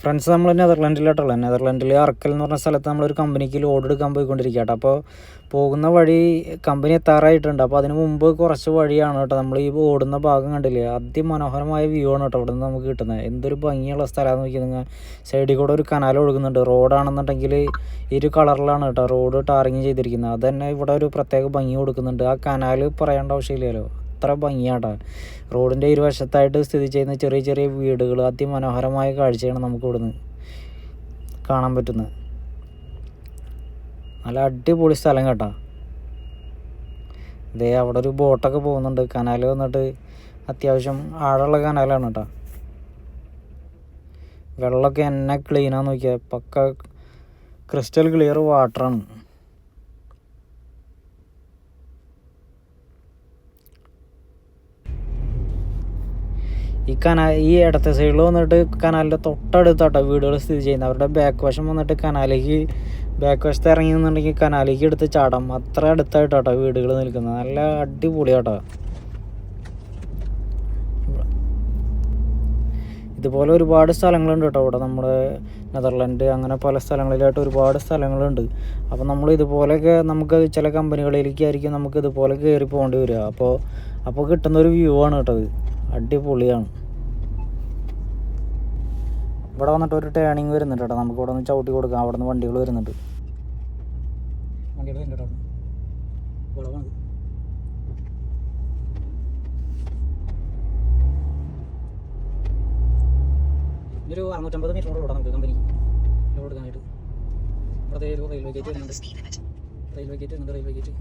Friends, നമ്മൾ നെതർലാൻഡിലായിട്ടുള്ളത്. നെതർലാൻഡിൽ അറക്കൽ എന്ന് പറഞ്ഞ സ്ഥലത്ത് നമ്മളൊരു കമ്പനിക്ക് ലോഡ് എടുക്കാൻ പോയിക്കൊണ്ടിരിക്കുക കേട്ടോ. അപ്പോൾ പോകുന്ന വഴി കമ്പനി എത്താറായിട്ടുണ്ട്. അപ്പോൾ അതിന് മുമ്പ് കുറച്ച് വഴിയാണ് കേട്ടോ. നമ്മൾ ഈ ഓടുന്ന ഭാഗം കണ്ടില്ലേ, അതിമനോഹരമായ വ്യൂ ആണ് കേട്ടോ ഇവിടെ നിന്ന് നമുക്ക് കിട്ടുന്നത്. എന്തൊരു ഭംഗിയുള്ള സ്ഥലമാണെന്ന് നോക്കി നിങ്ങൾ. സൈഡിൽ കൂടെ ഒരു കനാൽ ഒഴുകുന്നുണ്ട്. റോഡാണെന്നുണ്ടെങ്കിൽ ഇരു കളറിലാണ് കേട്ടോ റോഡ് ടാറിങ് ചെയ്തിരിക്കുന്നത്. അത് തന്നെ ഇവിടെ ഒരു പ്രത്യേക ഭംഗി കൊടുക്കുന്നുണ്ട്. ആ കനാൽ പറയേണ്ട ആവശ്യമില്ലല്ലോ, അത്ര ഭംഗിയാട്ടോ. റോഡിൻ്റെ ഇരുവശത്തായിട്ട് സ്ഥിതി ചെയ്യുന്ന ചെറിയ ചെറിയ വീടുകൾ, അതിമനോഹരമായ കാഴ്ചയാണ് നമുക്ക് ഇവിടുന്ന് കാണാൻ പറ്റുന്നത്. നല്ല അടിപൊളി സ്ഥലം കേട്ടോ. ഇതേ അവിടെ ഒരു ബോട്ടൊക്കെ പോകുന്നുണ്ട്. കനാൽ വന്നിട്ട് അത്യാവശ്യം ആഴമുള്ള കനാലാണ് കേട്ടോ. വെള്ളമൊക്കെ എന്നെ ക്ലീനാന്ന് നോക്കിയാൽ പക്ക ക്രിസ്റ്റൽ ക്ലിയർ വാട്ടറാണ്. ഈ ഇടത്തെ സൈഡിൽ വന്നിട്ട് കനാലിൻ്റെ തൊട്ടടുത്താട്ടോ വീടുകൾ സ്ഥിതി ചെയ്യുന്നത്. അവരുടെ ബാക്ക് വശം വന്നിട്ട് കനാലിലേക്ക്, ബാക്ക് വശത്ത് ഇറങ്ങി നിന്നുണ്ടെങ്കിൽ കനാലിലേക്ക് എടുത്ത് ചാടാം. അത്ര അടുത്തായിട്ടാട്ടോ വീടുകൾ നിൽക്കുന്നത്. നല്ല അടിപൊളിയാട്ടോ. ഇതുപോലെ ഒരുപാട് സ്ഥലങ്ങളുണ്ട് കേട്ടോ ഇവിടെ. നമ്മുടെ നെതർലാൻഡ് അങ്ങനെ പല സ്ഥലങ്ങളിലായിട്ട് ഒരുപാട് സ്ഥലങ്ങളുണ്ട്. അപ്പോൾ നമ്മൾ ഇതുപോലെയൊക്കെ നമുക്ക് ചില കമ്പനികളിലേക്കായിരിക്കും നമുക്ക് ഇതുപോലെ കയറി പോകേണ്ടി വരിക. അപ്പോൾ കിട്ടുന്നൊരു വ്യൂ ആണ് കേട്ടോ. ഇത് അടിപൊളിയാണ്. ഇവിടെ വന്നിട്ട് ഒരു ടേണിങ് വരുന്നുണ്ട് കേട്ടോ. നമുക്ക് ഇവിടെ നിന്ന് ചവിട്ടി കൊടുക്കാം. അവിടെ നിന്ന് വണ്ടികൾ വരുന്നുണ്ട്. വണ്ടികൾ വരുന്നുണ്ട് കേട്ടോ. വളവാണ്. ഇതൊരു 650 മീറ്റർ കൂടെ നമുക്ക് കമ്പനി ലോഡ് എടുക്കാനായിട്ട്. ഇവിടെ ഒരു റെയിൽവേ ഗേറ്റ് വരുന്നുണ്ട്. Railway gate.